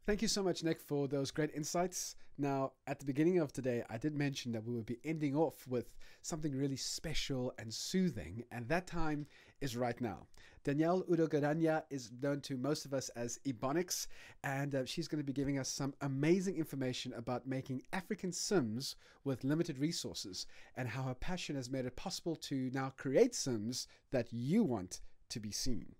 Thank you so much, Nick, for those great insights. Now, at the beginning of today, I did mention that we would be ending off with something really special and soothing, and that time is right now. Danielle Udogadanya is known to most of us as Ebonix, and she's going to be giving us some amazing information about making African Sims with limited resources and how her passion has made it possible to now create Sims that you want to be seen.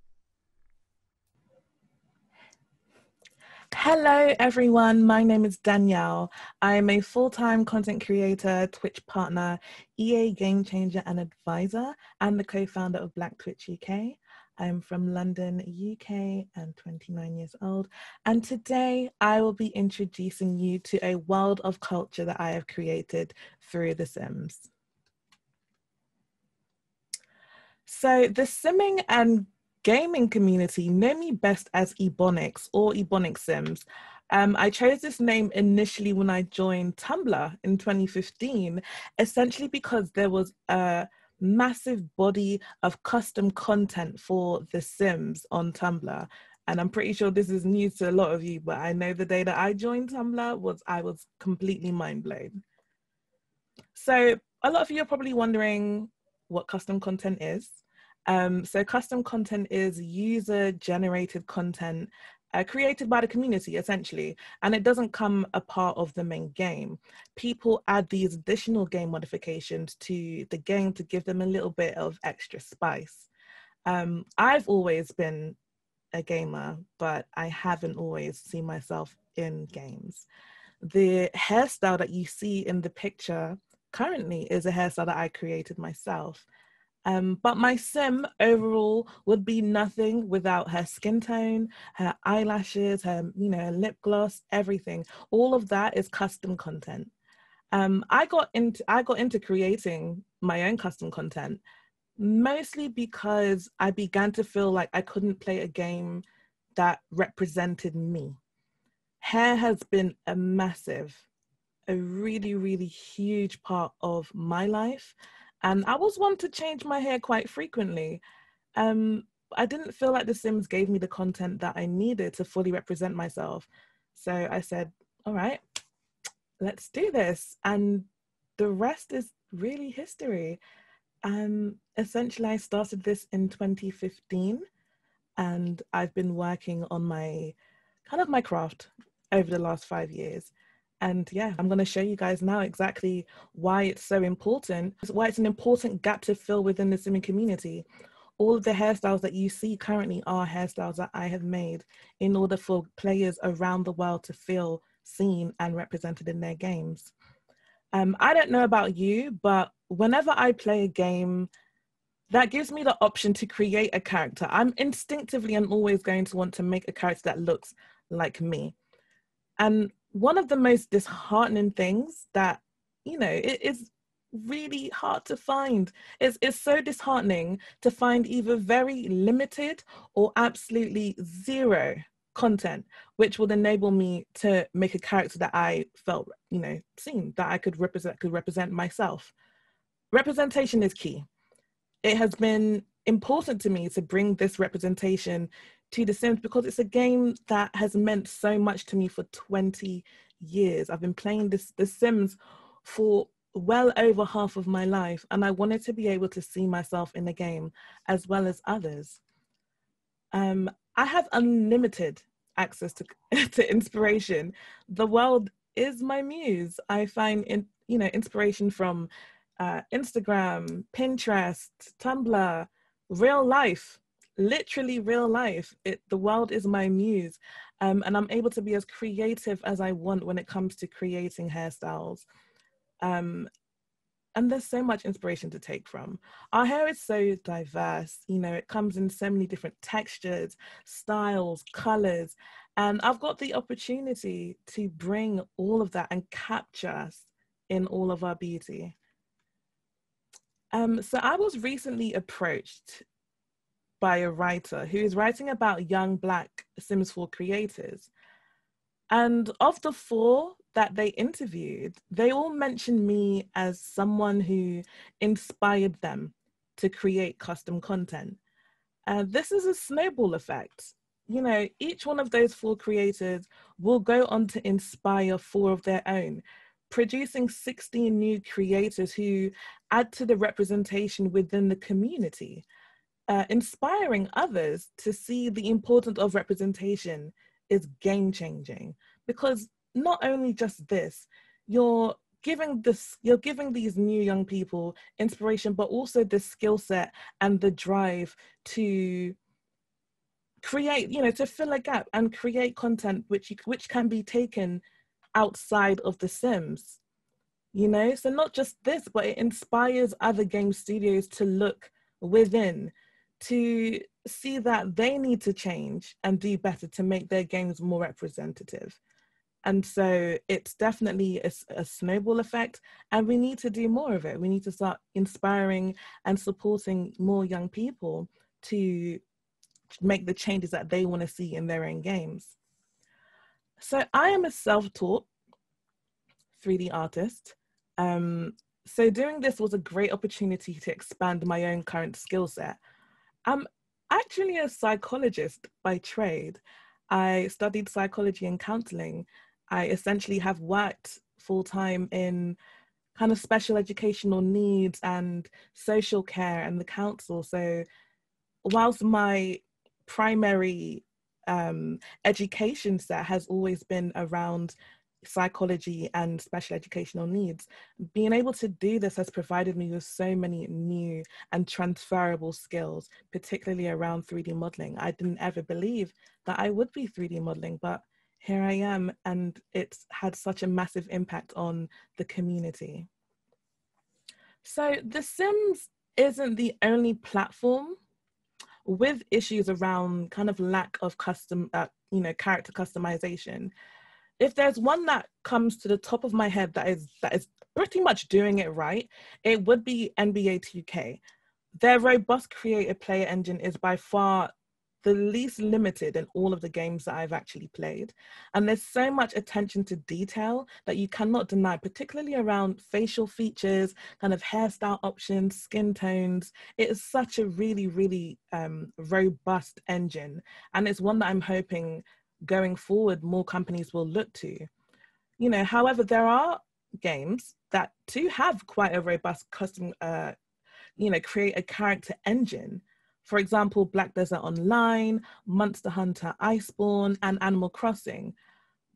Hello everyone, my name is Danielle. I'm a full-time content creator, Twitch partner, EA game changer and advisor, and the co-founder of Black Twitch UK. I'm from London, UK, and 29 years old. And today I will be introducing you to a world of culture that I have created through The Sims. So the simming and gaming community know me best as Ebonix or Ebonix Sims. I chose this name initially when I joined Tumblr in 2015, essentially because there was a massive body of custom content for The Sims on Tumblr. And I'm pretty sure this is news to a lot of you, but I know the day that I joined Tumblr I was completely mind blown. So a lot of you are probably wondering what custom content is. So custom content is user-generated content created by the community, essentially, and it doesn't come a part of the main game. People add these additional game modifications to the game to give them a little bit of extra spice. I've always been a gamer, but I haven't always seen myself in games. The hairstyle that you see in the picture currently is a hairstyle that I created myself. But my sim overall would be nothing without her skin tone, her eyelashes, her lip gloss, everything. All of that is custom content. I got into creating my own custom content mostly because I began to feel like I couldn't play a game that represented me. Hair has been a really, really huge part of my life. And I was one to change my hair quite frequently. I didn't feel like The Sims gave me the content that I needed to fully represent myself. So I said, all right, let's do this. And the rest is really history. Essentially, I started this in 2015, and I've been working on my craft over the last 5 years. And yeah, I'm going to show you guys now exactly why it's so important, why it's an important gap to fill within the simming community. All of the hairstyles that you see currently are hairstyles that I have made in order for players around the world to feel seen and represented in their games. I don't know about you, but whenever I play a game that gives me the option to create a character, I'm instinctively and always going to want to make a character that looks like me. And one of the most disheartening things that, it is really hard to find. It's so disheartening to find either very limited or absolutely zero content, which would enable me to make a character that I felt, seen, that I could represent myself. Representation is key. It has been important to me to bring this representation to The Sims because it's a game that has meant so much to me for 20 years. I've been playing The Sims for well over half of my life, and I wanted to be able to see myself in the game as well as others. I have unlimited access to, to inspiration. The world is my muse. I find inspiration from Instagram, Pinterest, Tumblr, real life, literally real life. The world is my muse. And I'm able to be as creative as I want when it comes to creating hairstyles. And there's so much inspiration to take from. Our hair is so diverse, it comes in so many different textures, styles, colors. And I've got the opportunity to bring all of that and capture us in all of our beauty. So I was recently approached by a writer who is writing about young Black Sims 4 creators. And of the 4 that they interviewed, they all mentioned me as someone who inspired them to create custom content. This is a snowball effect. you know, each one of those 4 creators will go on to inspire 4 of their own, producing 16 new creators who add to the representation within the community, inspiring others to see the importance of representation is game changing. Because not only just this, you're you're giving these new young people inspiration, but also the skill set and the drive to create, you know, to fill a gap and create content which can be taken outside of The Sims, you know. So not just this, but it inspires other game studios to look within, to see that they need to change and do better to make their games more representative. And so it's definitely a snowball effect, and we need to do more of it. We need to start inspiring and supporting more young people to make the changes that they want to see in their own games. So I am a self-taught 3D artist. So doing this was a great opportunity to expand my own current skill set. I'm actually a psychologist by trade. I studied psychology and counseling. I essentially have worked full-time in kind of special educational needs and social care and the council. So whilst my primary education set has always been around psychology and special educational needs, being able to do this has provided me with so many new and transferable skills, particularly around 3D modeling. I didn't ever believe that I would be 3D modeling, but here I am, and it's had such a massive impact on the community. So The Sims isn't the only platform with issues around kind of lack of character customization. If there's one that comes to the top of my head that is pretty much doing it right, it would be NBA 2K. Their robust creative player engine is by far the least limited in all of the games that I've actually played. And there's so much attention to detail that you cannot deny, particularly around facial features, kind of hairstyle options, skin tones. It is such a really, really robust engine. And it's one that I'm hoping going forward, more companies will look to. You know, however, there are games that do have quite a robust custom, create a character engine. For example, Black Desert Online, Monster Hunter Iceborne, and Animal Crossing.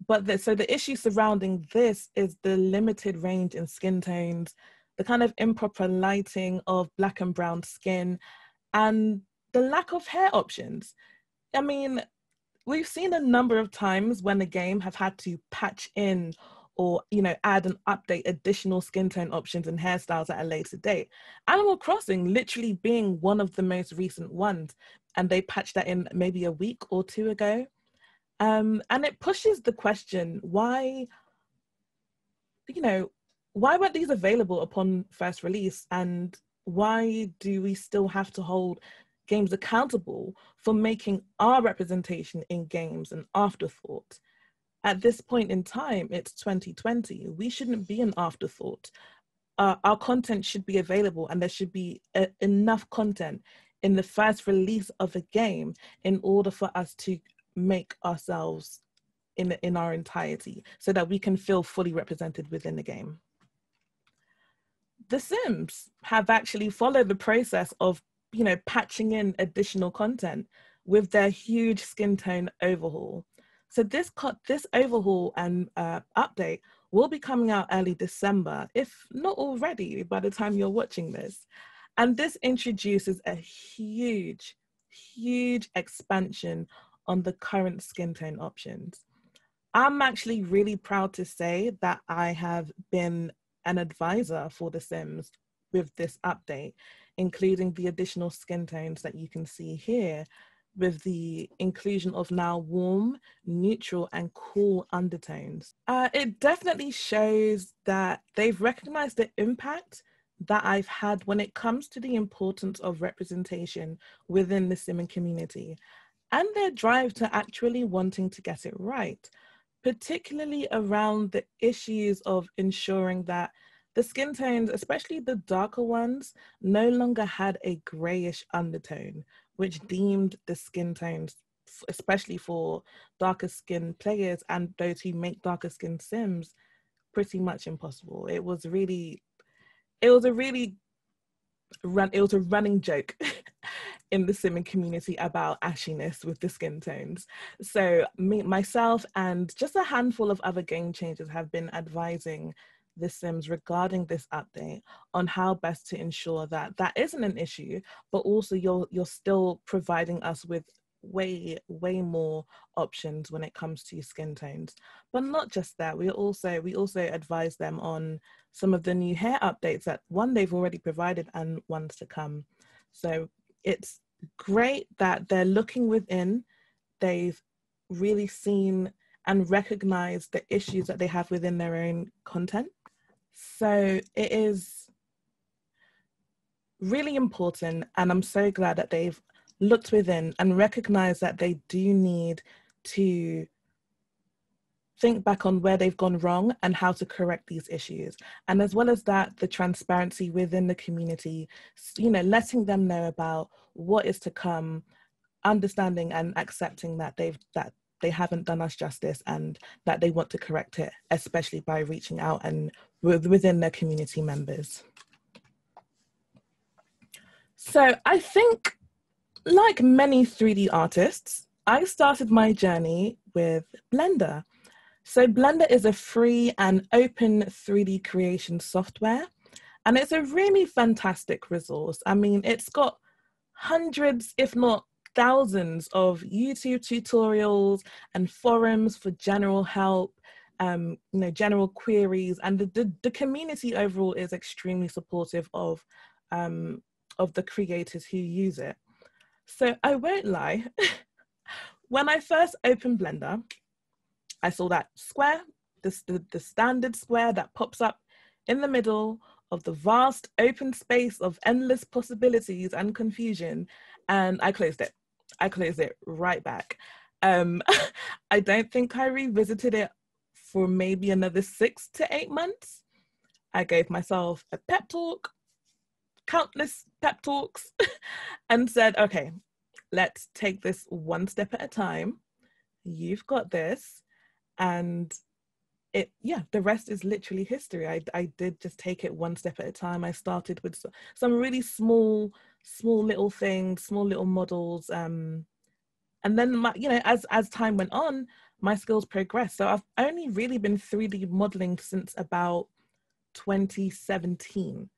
But so the issue surrounding this is the limited range in skin tones, the kind of improper lighting of black and brown skin, and the lack of hair options. I mean, we've seen a number of times when the game have had to patch in or, you know, add and update additional skin tone options and hairstyles at a later date. Animal Crossing literally being one of the most recent ones, and they patched that in maybe a week or 2 ago. And it pushes the question, why weren't these available upon first release? And why do we still have to hold games accountable for making our representation in games an afterthought? At this point in time, it's 2020. We shouldn't be an afterthought. Our content should be available, and there should be enough content in the first release of a game in order for us to make ourselves in our entirety so that we can feel fully represented within the game. The Sims have actually followed the process of, you know, patching in additional content with their huge skin tone overhaul. So this overhaul and update will be coming out early December, if not already by the time you're watching this. And this introduces a huge, huge expansion on the current skin tone options. I'm actually really proud to say that I have been an advisor for The Sims with this update, including the additional skin tones that you can see here, with the inclusion of now warm, neutral, and cool undertones. It definitely shows that they've recognized the impact that I've had when it comes to the importance of representation within the simming community, and their drive to actually wanting to get it right, particularly around the issues of ensuring that the skin tones, especially the darker ones, no longer had a grayish undertone, which deemed the skin tones especially for darker skinned players and those who make darker skinned Sims, pretty much impossible. It was a really it was a running joke in the simming community about ashiness with the skin tones. So myself and just a handful of other game changers have been advising the Sims regarding this update on how best to ensure that that isn't an issue, but also you're still providing us with way more options when it comes to skin tones. But not just that, we also advise them on some of the new hair updates that they've already provided and ones to come. So it's great that they're looking within. They've really seen and recognized the issues that they have within their own content. So it is really important, and I'm so glad that they've looked within and recognized that they do need to think back on where they've gone wrong and how to correct these issues. And as well as that, the transparency within the community, letting them know about what is to come, understanding and accepting that they haven't done us justice and that they want to correct it, especially by reaching out and within their community members. So I think, like many 3D artists, I started my journey with Blender. So Blender is a free and open 3D creation software, and it's a really fantastic resource. I mean, it's got hundreds, if not thousands, of YouTube tutorials and forums for general help, general queries, and the community overall is extremely supportive of the creators who use it. So I won't lie, when I first opened Blender, I saw that square, the standard square that pops up in the middle of the vast open space of endless possibilities and confusion, and I closed it. I closed it right back. I don't think I revisited it for maybe another 6 to 8 months. I gave myself a pep talk, countless pep talks, and said, okay, let's take this one step at a time. You've got this. And the rest is literally history. I did just take it one step at a time. I started with some really small little things, small little models. And then, as time went on, my skills progressed. So I've only really been 3D modeling since about 2017.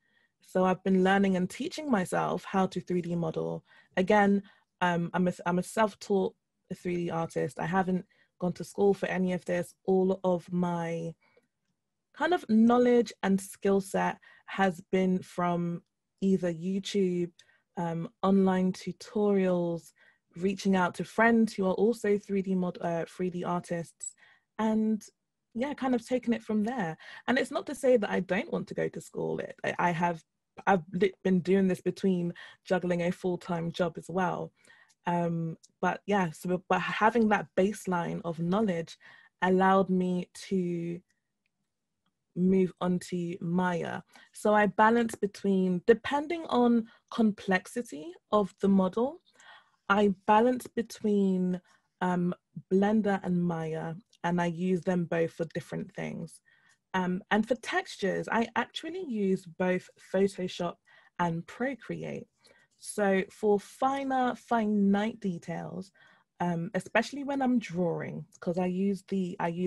So I've been learning and teaching myself how to 3D model. Again, I'm a self-taught 3D artist. I haven't gone to school for any of this. All of my kind of knowledge and skill set has been from either YouTube, online tutorials, reaching out to friends who are also 3D artists, and kind of taking it from there. And it's not to say that I don't want to go to school. I've been doing this between juggling a full-time job as well. But having that baseline of knowledge allowed me to move on to Maya. So I balance between, depending on complexity of the model, I balance between Blender and Maya, and I use them both for different things. And for textures, I actually use both Photoshop and Procreate. So for finite details, especially when I'm drawing, because I use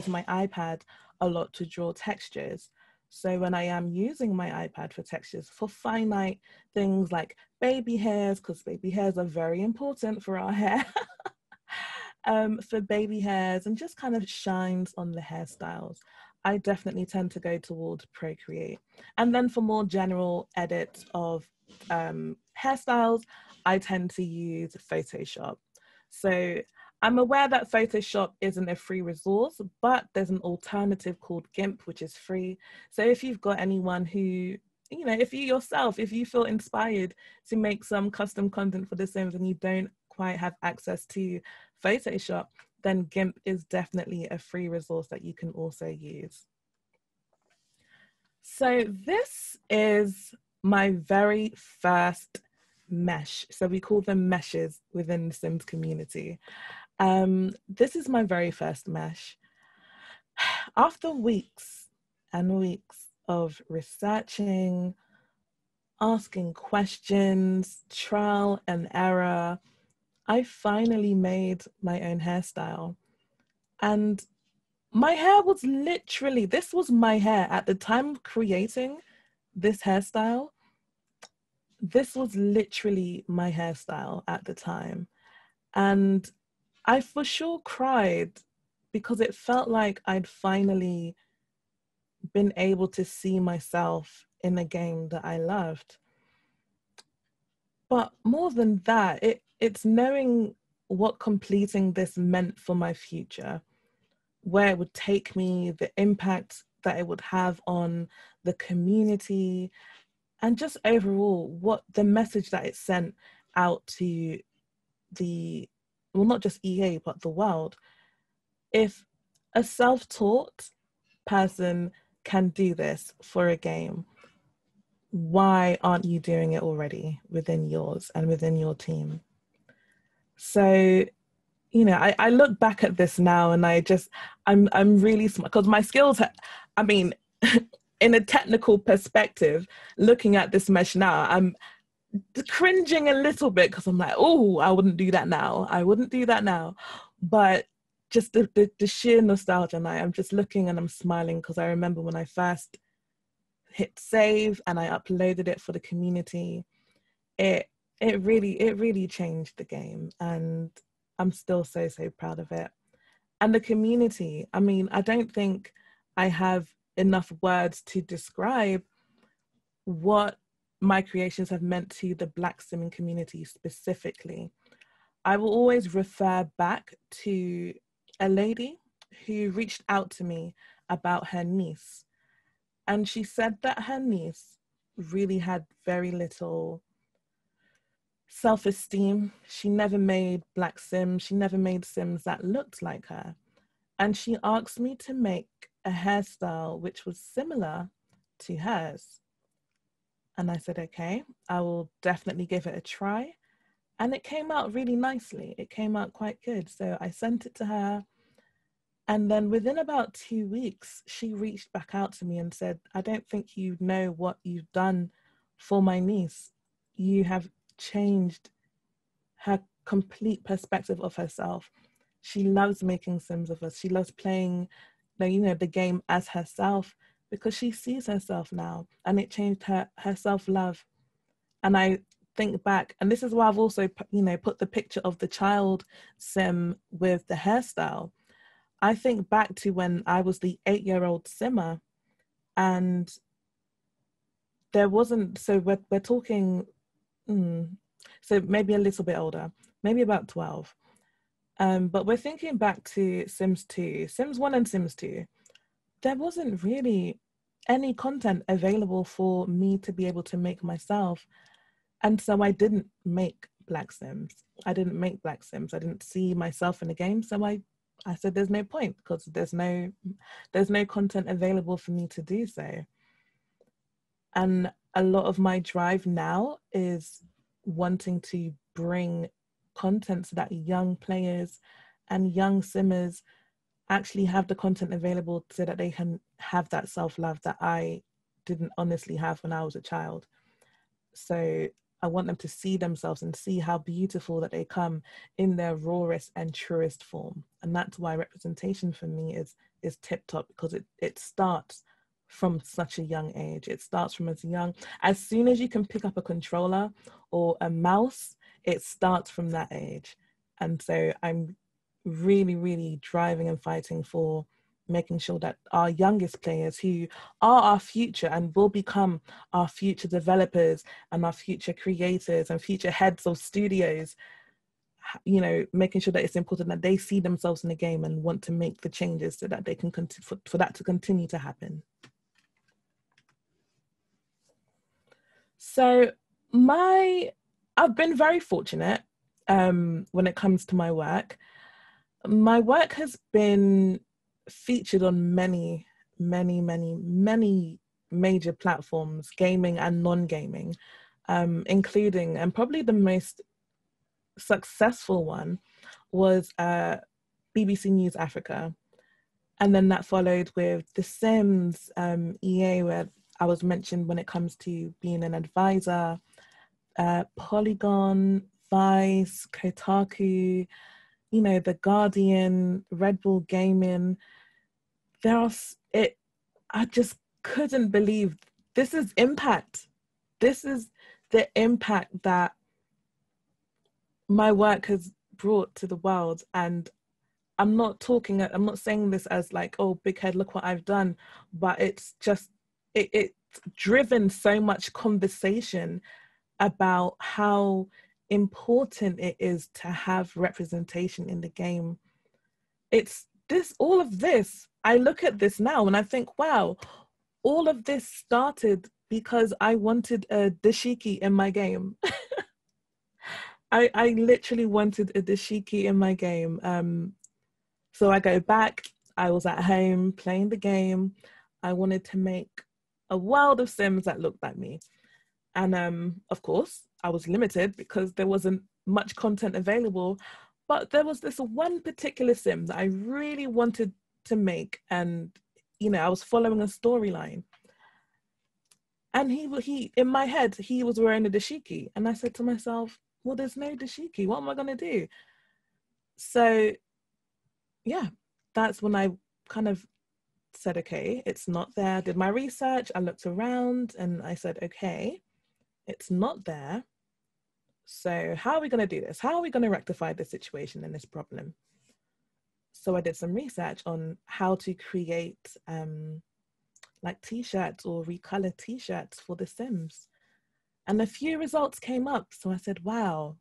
my iPad a lot to draw textures. So when I am using my iPad for textures, for finite things like baby hairs, because baby hairs are very important for our hair, for baby hairs and just kind of shines on the hairstyles, I definitely tend to go towards Procreate. And then for more general edits of hairstyles, I tend to use Photoshop. So I'm aware that Photoshop isn't a free resource, but there's an alternative called GIMP, which is free. So if you've got anyone who, if you feel inspired to make some custom content for The Sims and you don't quite have access to Photoshop, then GIMP is definitely a free resource that you can also use. So this is my very first mesh. So we call them meshes within the Sims community. This is my very first mesh. After weeks and weeks of researching, asking questions, trial and error, I finally made my own hairstyle. And my hair was literally, this was my hair at the time of creating this hairstyle. This was literally my hairstyle at the time. And I for sure cried because it felt like I'd finally been able to see myself in a game that I loved. But more than that, it's knowing what completing this meant for my future, where it would take me, the impact that it would have on the community, and just overall what the message that it sent out to the, well, not just EA, but the world. If a self-taught person can do this for a game, why aren't you doing it already within yours and within your team? So, you know, I look back at this now and I'm really smart because my skills, I mean, in a technical perspective, looking at this mesh now, I'm cringing a little bit because I'm like, oh, I wouldn't do that now. I wouldn't do that now. But just the sheer nostalgia, and I'm just looking and I'm smiling because I remember when I first hit save and I uploaded it for the community, it really changed the game, and I'm still so proud of it. And the community, I mean, I don't think I have enough words to describe what my creations have meant to the Black simming community specifically. I will always refer back to a lady who reached out to me about her niece. And she said that her niece really had very little self-esteem. She never made Black Sims. She never made Sims that looked like her. And she asked me to make a hairstyle which was similar to hers. And I said, okay, I will definitely give it a try. And it came out really nicely. It came out quite good. So I sent it to her. And then within about 2 weeks, she reached back out to me and said, I don't think you know what you've done for my niece. You have changed her complete perspective of herself. She loves making Sims of us. She loves playing the game as herself because she sees herself now, and it changed her self-love. And I think back, and this is why I've also put the picture of the child Sim with the hairstyle. I think back to when I was the 8-year-old Simmer, and there wasn't, so we're talking, so maybe a little bit older, maybe about 12. But we're thinking back to Sims 2, Sims 1 and Sims 2. There wasn't really any content available for me to be able to make myself. And so I didn't make Black Sims. I didn't make Black Sims. I didn't see myself in the game. So I said, there's no point because there's no content available for me to do so. And a lot of my drive now is wanting to bring content so that young players and young simmers actually have the content available so that they can have that self-love that I didn't honestly have when I was a child. So I want them to see themselves and see how beautiful that they come in their rawest and truest form. And that's why representation for me is tip-top, because it starts from such a young age. It starts from as soon as you can pick up a controller or a mouse, it starts from that age. And so I'm really driving and fighting for making sure that our youngest players, who are our future and will become our future developers and our future creators and future heads of studios, making sure that it's important that they see themselves in the game and want to make the changes so that they can for that to continue to happen. So I've been very fortunate when it comes to my work. My work has been featured on many major platforms, gaming and non-gaming, including, and probably the most successful one was BBC News Africa. And then that followed with The Sims, EA, where I was mentioned when it comes to being an advisor, Polygon, Vice, Kotaku, you know, The Guardian, Red Bull Gaming. I just couldn't believe this is impact. This is the impact that my work has brought to the world. And I'm not saying this as like, oh, big head, look what I've done, but it's just, it's driven so much conversation about how important it is to have representation in the game. All of this, I look at this now and I think, wow, all of this started because I wanted a dashiki in my game. I literally wanted a dashiki in my game. So I go back, I was at home playing the game. I wanted to make a world of Sims that looked like me. And of course, I was limited because there wasn't much content available, but there was this one particular Sim that I really wanted to make. And, you know, I was following a storyline. And he in my head, he was wearing a dashiki. And I said to myself, well, there's no dashiki. What am I going to do? So, yeah, that's when I kind of said, okay, it's not there. I did my research. I looked around and I said, okay, it's not there. So how are we going to do this? How are we going to rectify this situation and this problem? So I did some research on how to create like t-shirts or recolor t-shirts for The Sims. And a few results came up. So I said, wow,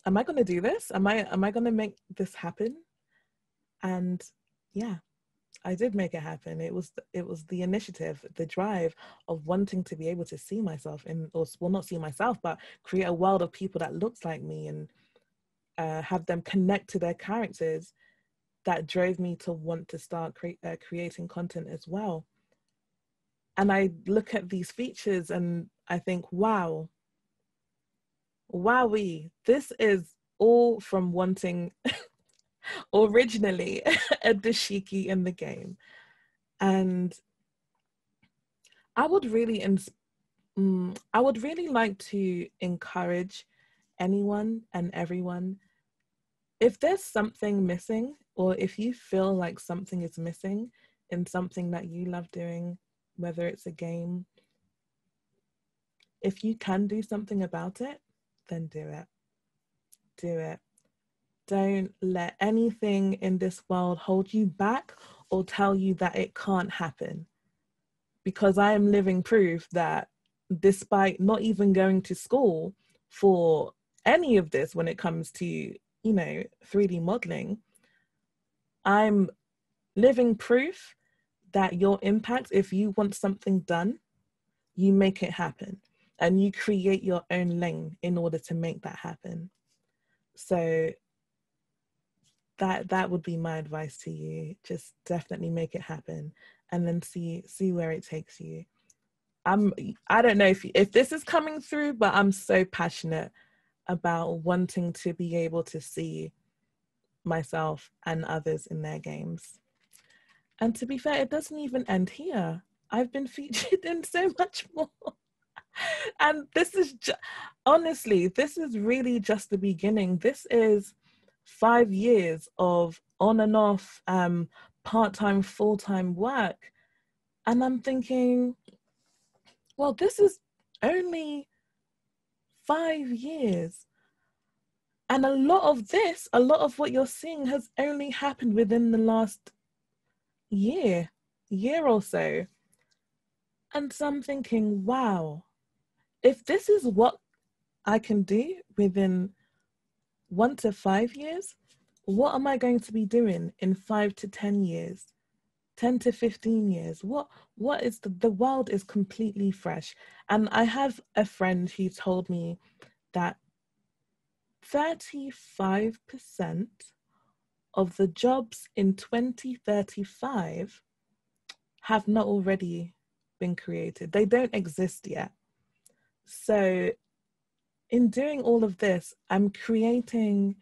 am I going to do this? Am I going to make this happen? And yeah, I did make it happen. It was the initiative, the drive of wanting to be able to see myself not see myself, but create a world of people that looks like me and have them connect to their characters that drove me to want to start creating content as well. And I look at these features and I think, wow, wowee, this is all from wanting originally a dashiki in the game. And I would really like to encourage anyone and everyone, if there's something missing, or if you feel like something is missing in something that you love doing, whether it's a game, if you can do something about it, then do it. Do it. Don't let anything in this world hold you back or tell you that it can't happen. Because I am living proof that despite not even going to school for any of this when it comes to, you know, 3D modeling, I'm living proof that your impact, if you want something done, you make it happen and you create your own lane in order to make that happen. So that would be my advice to you. Just definitely make it happen and then see where it takes you. I don't know if this is coming through, but I'm so passionate about wanting to be able to see myself and others in their games. And to be fair, it doesn't even end here. I've been featured in so much more. And this is honestly, this is really just the beginning. This is 5 years of on and off part-time, full-time work. And I'm thinking, well, this is only 5 years. And a lot of what you're seeing has only happened within the last year or so. And so I'm thinking, wow, if this is what I can do within 1 to 5 years, what am I going to be doing in 5 to 10 years, 10 to 15 years? What is the world is completely fresh. And I have a friend who told me that 35% of the jobs in 2035 have not already been created. They don't exist yet. So in doing all of this, I'm creating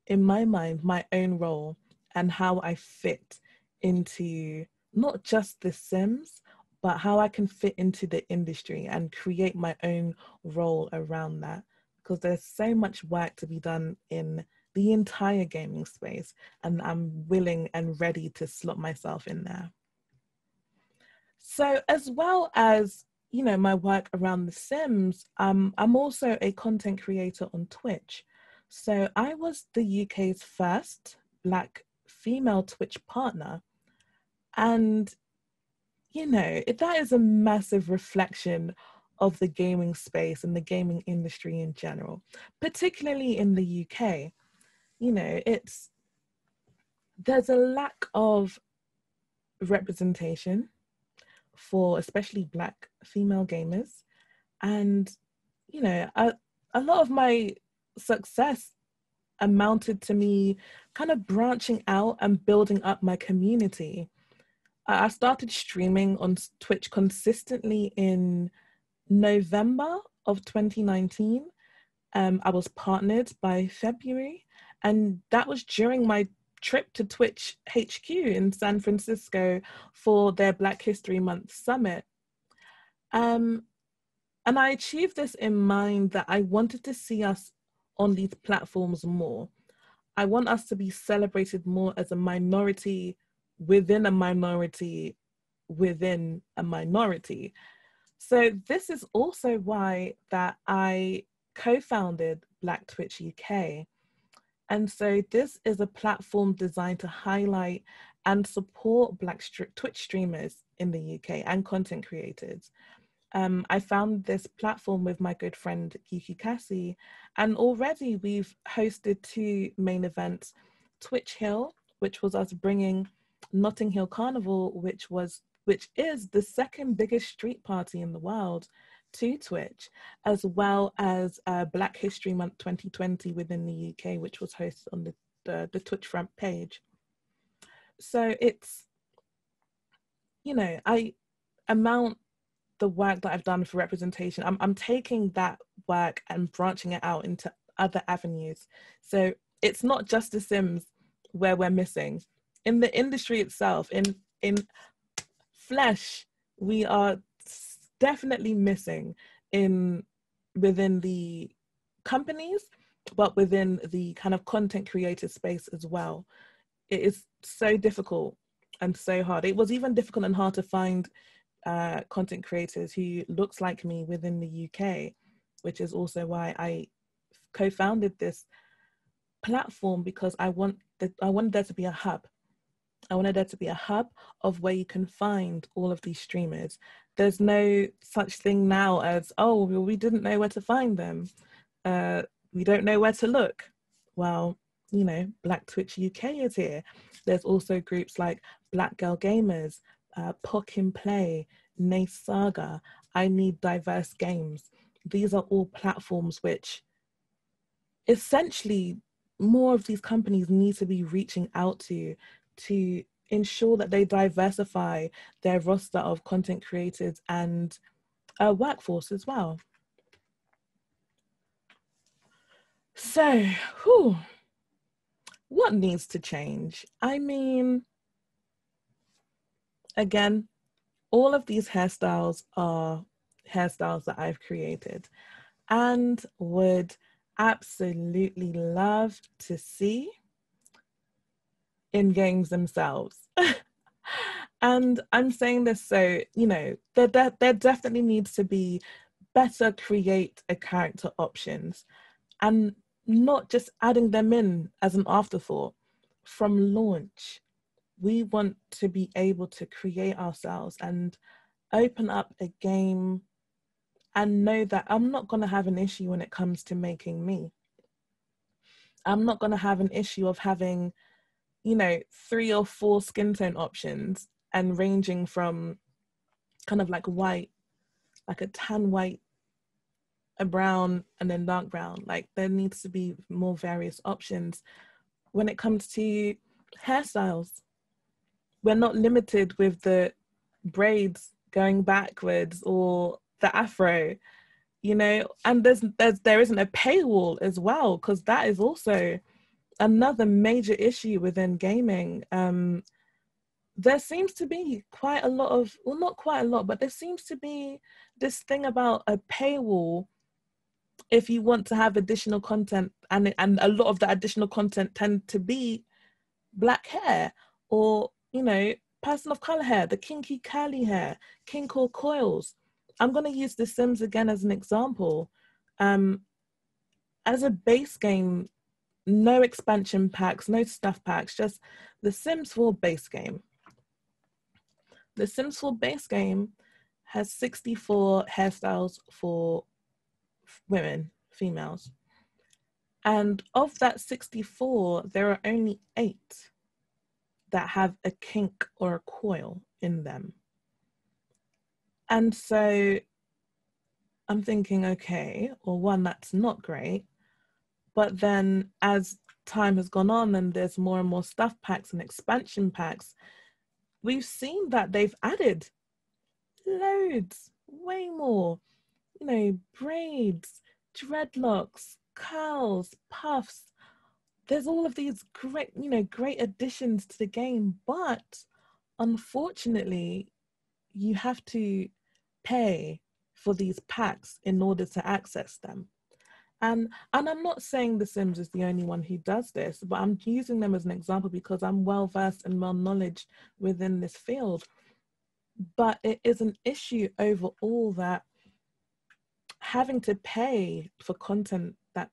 in my mind, my own role and how I fit into not just The Sims, but how I can fit into the industry and create my own role around that. Because there's so much work to be done in the entire gaming space, and I'm willing and ready to slot myself in there. So as well as, you know, my work around The Sims, I'm also a content creator on Twitch. So I was the UK's first Black female Twitch partner. And, you know, that is a massive reflection of the gaming space and the gaming industry in general, particularly in the UK. You know, there's a lack of representation for especially Black female gamers. And, you know, a lot of my success amounted to me kind of branching out and building up my community. I started streaming on Twitch consistently in November of 2019. I was partnered by February, and that was during my trip to Twitch HQ in San Francisco for their Black History Month summit. And I achieved this in mind that I wanted to see us on these platforms more. I want us to be celebrated more as a minority within a minority within a minority. So this is also why that I co-founded Black Twitch UK. And so this is a platform designed to highlight and support Black Twitch streamers in the UK and content creators. I found this platform with my good friend Yuki Kasi, and already we've hosted 2 main events: Twitch Hill, which was us bringing Notting Hill Carnival, which is the second biggest street party in the world, to Twitch, as well as Black History Month 2020 within the UK, which was hosted on the Twitch front page. So it's, you know, I amount the work that I've done for representation, I'm taking that work and branching it out into other avenues. So it's not just The Sims where we're missing. In the industry itself, in flesh, we are definitely missing within the companies, but within the kind of content creator space as well. It is so difficult and so hard. It was even difficult and hard to find content creators who looks like me within the UK, which is also why I co-founded this platform, because I wanted there to be a hub. I wanted there to be a hub of where you can find all of these streamers. There's no such thing now as, oh, well, we didn't know where to find them. We don't know where to look. Well, you know, Black Twitch UK is here. There's also groups like Black Girl Gamers, Puck in Play, Nace Saga, I Need Diverse Games. These are all platforms which essentially more of these companies need to be reaching out to ensure that they diversify their roster of content creators and workforce as well. So, what needs to change? I mean, again, all of these hairstyles are hairstyles that I've created and would absolutely love to see in games themselves. And I'm saying this so, you know, there definitely needs to be better create a character options, and not just adding them in as an afterthought. From launch, we want to be able to create ourselves and open up a game and know that I'm not going to have an issue when it comes to making me. I'm not going to have an issue of having, you know, 3 or 4 skin tone options and ranging from kind of like white, like a tan white, a brown, and then dark brown. Like, there needs to be more various options. When it comes to hairstyles, we're not limited with the braids going backwards or the afro, you know, and there isn't a paywall as well, because that is also another major issue within gaming. There seems to be quite a lot of, well, not quite a lot, but there seems to be this thing about a paywall if you want to have additional content, and a lot of the additional content tend to be black hair, or, you know, person of color hair, the kinky curly hair, kink or coils. I'm going to use The Sims again as an example. As a base game, no expansion packs, no stuff packs, just The Sims 4 base game. The Sims 4 base game has 64 hairstyles for women, females. And of that 64, there are only 8 that have a kink or a coil in them. And so I'm thinking, okay, well, one, that's not great. But then as time has gone on and there's more and more stuff packs and expansion packs, we've seen that they've added loads, way more, you know, braids, dreadlocks, curls, puffs. There's all of these great, you know, great additions to the game, but unfortunately, you have to pay for these packs in order to access them. And I'm not saying The Sims is the only one who does this, but I'm using them as an example because I'm well versed and well knowledge within this field. But it is an issue overall that having to pay for content that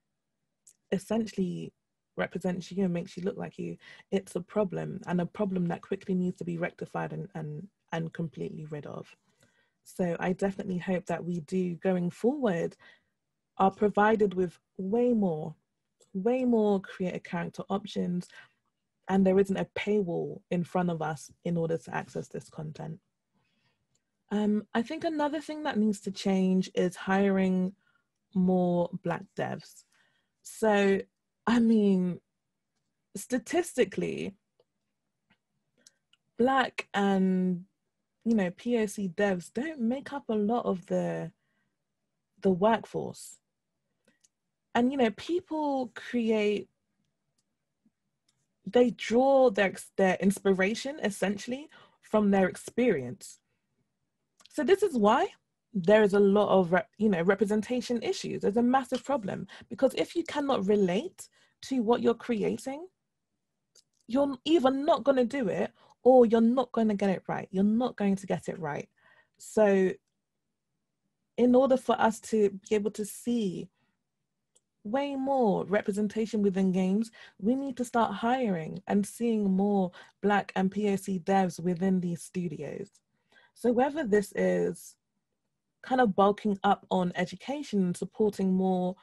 essentially represents you and makes you look like you, it's a problem, and a problem that quickly needs to be rectified and completely rid of. So I definitely hope that we do, going forward, are provided with way more create a character options, and there isn't a paywall in front of us in order to access this content. I think another thing that needs to change is hiring more Black devs. So, I mean, statistically, Black and, you know, POC devs don't make up a lot of the workforce. And, you know, people they draw their inspiration essentially from their experience. So this is why there is a lot of, representation issues. There's a massive problem, because if you cannot relate to what you're creating, you're either not going to do it or you're not going to get it right. You're not going to get it right. So in order for us to be able to see way more representation within games, we need to start hiring and seeing more Black and POC devs within these studios. So whether this is kind of bulking up on education and supporting more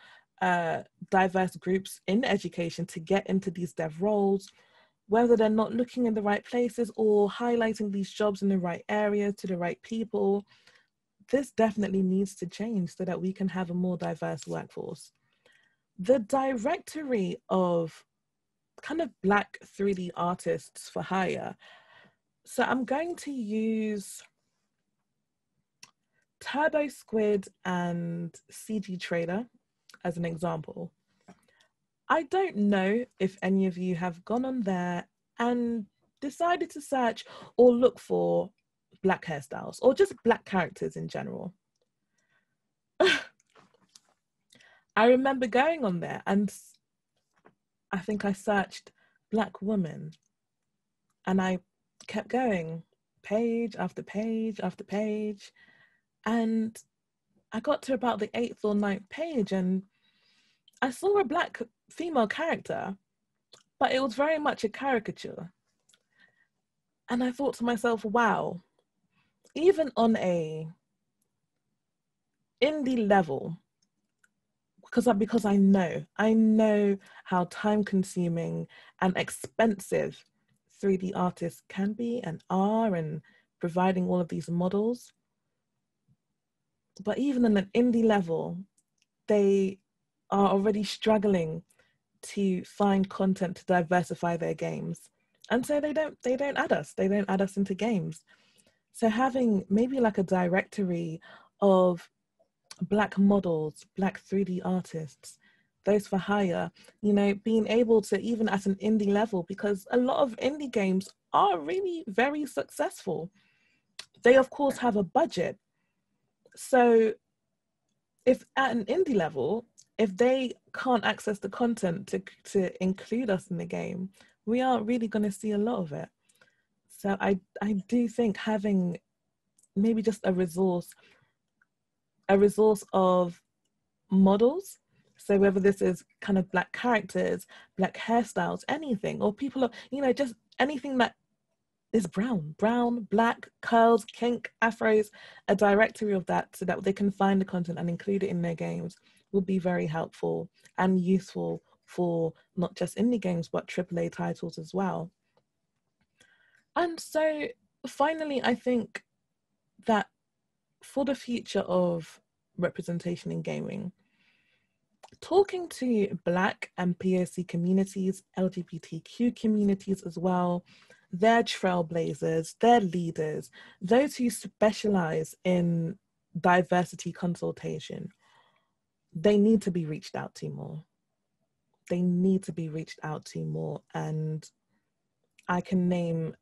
diverse groups in education to get into these dev roles, whether they're not looking in the right places or highlighting these jobs in the right areas to the right people, this definitely needs to change so that we can have a more diverse workforce. The directory of kind of Black 3D artists for hire. So I'm going to use Turbo Squid and CG Trader as an example. I don't know if any of you have gone on there and decided to search or look for Black hairstyles or just Black characters in general. I remember going on there and I think I searched Black woman and I kept going page after page after page, and I got to about the 8th or 9th page and I saw a Black female character, but it was very much a caricature. And I thought to myself, wow, even on a indie level, because I know how time consuming and expensive 3D artists can be and are, and providing all of these models. But even on an indie level, they are already struggling to find content to diversify their games. And so they don't add us. They don't add us into games. So having maybe like a directory of Black models, Black 3D artists, those for hire, you know, being able to, even at an indie level, because a lot of indie games are really very successful. They, of course, have a budget. So if at an indie level, if they can't access the content to include us in the game, we aren't really going to see a lot of it. So I do think having maybe just a resource of models. So whether this is kind of Black characters, Black hairstyles, anything, or people are, you know, just anything that is brown, Black, curls, kink, afros, a directory of that so that they can find the content and include it in their games will be very helpful and useful for not just indie games, but AAA titles as well. And so finally, I think that for the future of representation in gaming, talking to Black and POC communities, LGBTQ communities as well, their trailblazers, their leaders, those who specialize in diversity consultation, they need to be reached out to more. They need to be reached out to more. And I can name,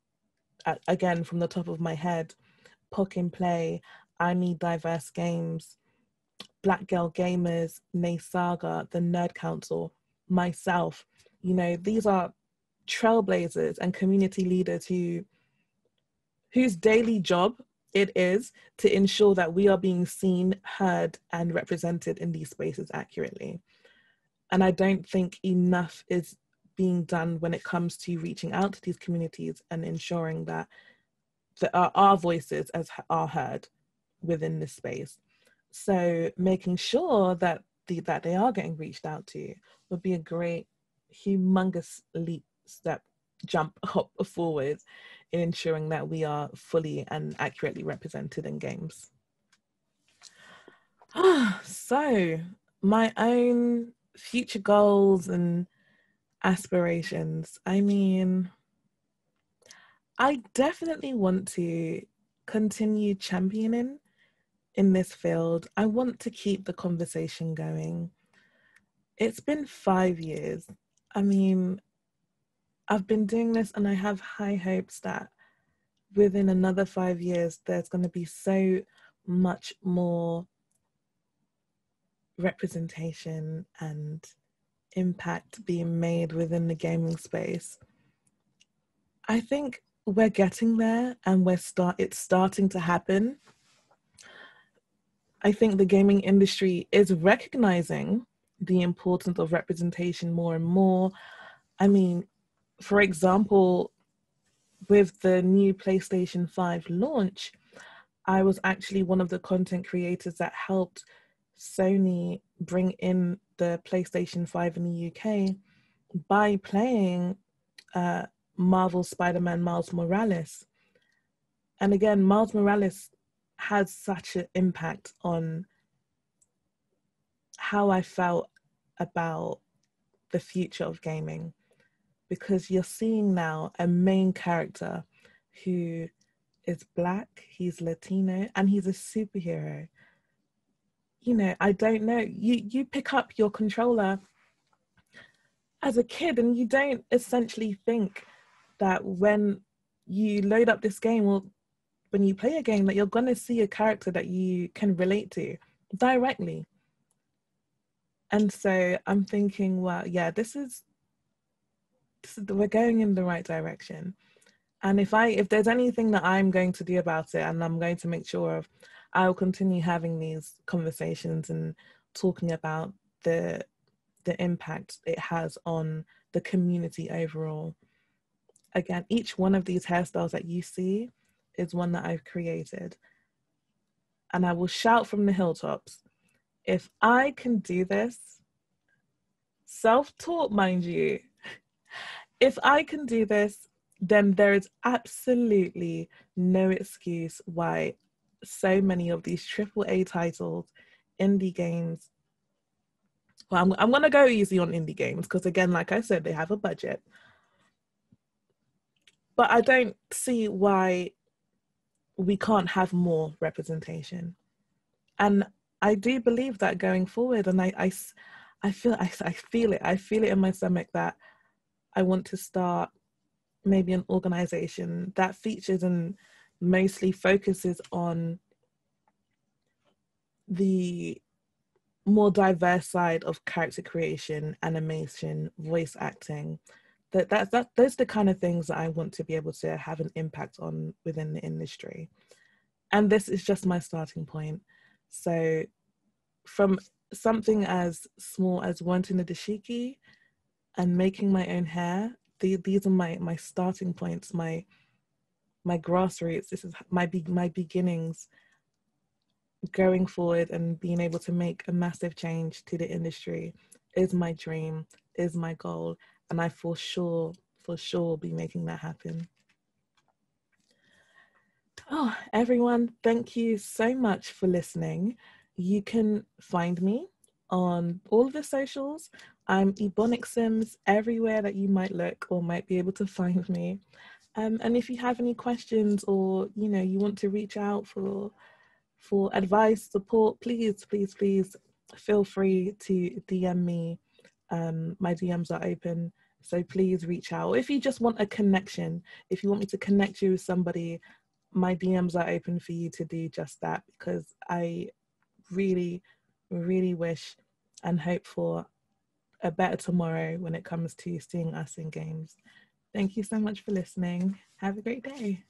again, from the top of my head, Puck in Play, I Need Diverse Games, Black Girl Gamers, Nay Saga, the Nerd Council, myself. You know, these are trailblazers and community leaders whose daily job it is to ensure that we are being seen, heard, and represented in these spaces accurately. And I don't think enough is being done when it comes to reaching out to these communities and ensuring that our voices are heard within this space. So making sure that that they are getting reached out to would be a great, humongous jump hop forward in ensuring that we are fully and accurately represented in games. So my own future goals and aspirations. I mean, I definitely want to continue championing in this field. I want to keep the conversation going. It's been 5 years. I mean, I've been doing this and I have high hopes that within another 5 years, there's going to be so much more representation and impact being made within the gaming space. I think we're getting there and it's starting to happen. I think the gaming industry is recognizing the importance of representation more and more. I mean, for example, with the new PlayStation 5 launch, I was actually one of the content creators that helped Sony bring in the PlayStation 5 in the UK by playing Marvel Spider-Man Miles Morales. And again, Miles Morales has such an impact on how I felt about the future of gaming, because you're seeing now a main character who is Black, he's Latino, and he's a superhero. You know, I don't know, you pick up your controller as a kid and you don't essentially think that when you load up this game or when you play a game that you're going to see a character that you can relate to directly. And so I'm thinking, well, yeah, we're going in the right direction. And if there's anything that I'm going to do about it, and I'm going to make sure of, I'll continue having these conversations and talking about the impact it has on the community overall. Again, each one of these hairstyles that you see is one that I've created. And I will shout from the hilltops, if I can do this, self-taught, mind you, if I can do this, then there is absolutely no excuse why so many of these AAA titles, indie games, well, I'm going to go easy on indie games because, again, like I said, they have a budget. But I don't see why we can't have more representation. And I do believe that going forward, and I feel it. I feel it in my stomach that I want to start maybe an organization that features and mostly focuses on the more diverse side of character creation, animation, voice acting. Those are the kind of things that I want to be able to have an impact on within the industry. And this is just my starting point. So from something as small as wanting a dashiki and making my own hair, these are my starting points, my grassroots. This is my beginnings going forward, and being able to make a massive change to the industry is my dream, is my goal, and I for sure be making that happen. Oh, everyone, thank you so much for listening. You can find me on all of the socials. I'm Ebonix Sims everywhere that you might look or might be able to find me. And if you have any questions, or you want to reach out for advice, support, please feel free to DM me. My DMs are open, so please reach out. If you just want a connection, if you want me to connect you with somebody, my DMs are open for you to do just that, because I really wish and hope for a better tomorrow when it comes to seeing us in games. Thank you so much for listening. Have a great day.